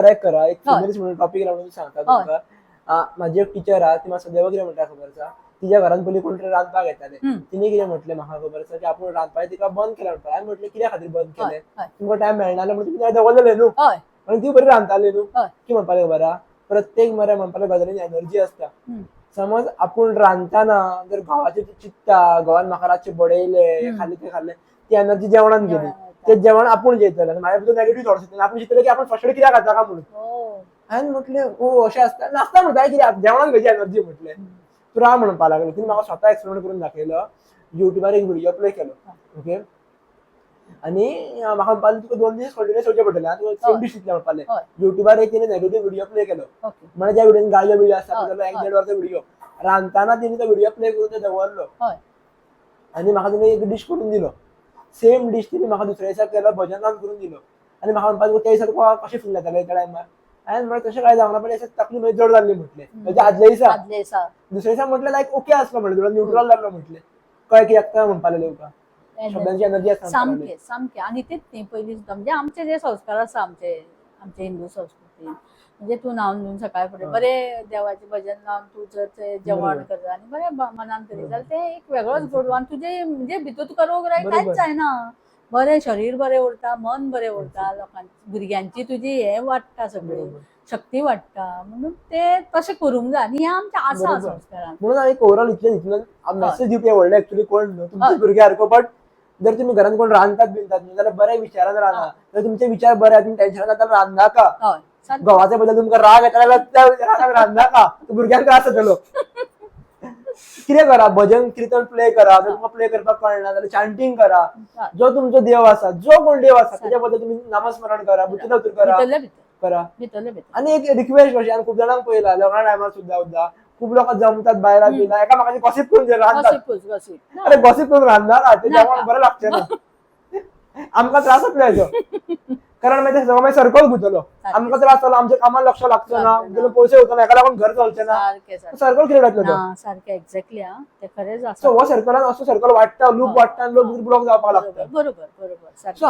correct करा एक females म्हणून टॉपिक लावून सांगता तुमका माझी एक टीचर हा ती म्हाका सद्या कितें म्हणटा खबर आसा तिच्या घरान पयलीं कोण तरी रांदपाक येताले तिने कितें म्हटलें म्हाका खबर आसा की आपूण रांदपाक तिका बंद केला म्हणटा हांवें म्हटलें कित्या खातीर बंद केलें तुमकां टायम मेळनासलो म्हणून तुमी दवरलेलें न्हू आनी ती बरी रांदताली न्हू की म्हणपाक खबर आहा प्रत्येक मरे म्हणपाक गजालीन एनर्जी असता समज आपूण रांदतना जर घोवाचें चित्ता घोवान म्हाका रातचें बडयलें खाल्लें तें खाल्लें ती एनर्जी जेवणान गेली ते जेवण आपूण जेयतले म्हाज्या भितर नेगेटिव्ह थॉट्स येतले आपूण चिंतलें की आपूण फर्स्ट कित्याक खाता काय म्हणून हांवें म्हटलें ओ अशें आसता नासता म्हणटा कित्याक जेवणान खंयची एनर्जी म्हटलें तूं राव म्हणून लागलो तिणें म्हाका स्वता एक्सपेरिमेंट करून दाखयलो युट्यूबार एक व्हिडिओ प्ले केलो ओके आनी म्हाका म्हणपाक तुका 2 दीस कंटिन्यूअस येवचें पडटलें तुका सेम डिश दितलें म्हणपालें युट्यूबार एक तिणें नेगेटिव्ह व्हिडिओ प्ले केलो म्हणजे ज्या व्हिडिओन गायलो व्हिडिओ आसता ताजो 1-1.5 वराचो व्हिडिओ रांदतना तिणें तो व्हिडिओ प्ले करून तो दवरलो आनी म्हाका तिणें एक डिश करून दिलो सेम डिश तिणें म्हाका दुसऱ्या दिसा केलो भजनान करून दिलो आनी म्हाका म्हणपाक त्या दिसा तुका कशें फील जातालें त्या टायमार हांवें म्हळें तशें कांय जावना पण तकली म्हजी जड जाल्ली म्हटलें म्हणजे आदल्या दिसा दुसऱ्या दिसा म्हटलें लायक ओके आसलो म्हटलें थोडो न्यूट्रल जाल्लो म्हटलें कळ्ळें कित्याक काय म्हणपाक लागलें तुका शब्दांची एनर्जी आसता सामकें सामकें आनी तेच न्ही पयलीं सुद्दां म्हणजे आमचे जे संस्कार आसा आमचे हिंदू संस्कृतीन म्हणजे तूं न्हावन धुवन सकाळी फुडें बरें देवाचें भजन लावन तूं जर तें जेवण करता आनी बरें मनान करीत जाल्यार तें एक वेगळोच गोडवो आनी तुजें म्हणजे भितर तुका रोग राय कांयच जायना बरें शरीर बरें उरता मन बरें उरता लोकांची भुरग्यांची तुजी हें वाडटा सगळी शक्ती वाडटा म्हणून ते तशें करूंक जाय आनी हें आमचें आसा संस्कारान म्हणून हांवें ओवरऑल इतलें दितलें मेसेज दिवपी व्हडलें एक्चुअली कोण न्हू तुमचे भुरगे सारको बट जर तुम्ही घरात कोण रांदतात बिनतात जाल्यार बऱ्या विचारान रांदा जर तुमचे विचार बरे आहात तुम्ही टेन्शन जाता रांदनाका घोवाच्या बद्दल तुमकां राग येता जाल्यार त्या रागाक रांदनाका भुरग्यांक त्रास जातलो कितें करा भजन कीर्तन प्ले करा जर तुमकां प्ले करपाक कळना जाल्यार चांटिंग करा जो तुमचो देव आसा जो कोण देव आसा त्याच्या बद्दल तुम्ही नामस्मरण करा बुद्धीदत्त करा आनी एक रिक्वेस्ट कशी हांवें खूब जाणांक पळयला लग्ना टायमार सुद्दां खूब लोक जमतात बायलां बियलां एकामेकाची गॉसिप करून रांदतात अरे गॉसिप करून रांदनाका तें जेवण बरें लागचें ना आमकां त्रास जातलो हेजो कारण मागीर सगळो मागीर सर्कल गुंतलो आमकां त्रास जातलो आमच्या कामार लक्ष लागचो ना जाल्यार पयशे वयतलो हेका लागून घर चलचें ना सर्कल क्रिएट जातलो सारकें एक्झॅक्टली तें खरेंच आसा सो हो सर्कलान असो सर्कल वाडटा लूप वाडटा आनी लोक ब्लॉक जावपाक लागता बरोबर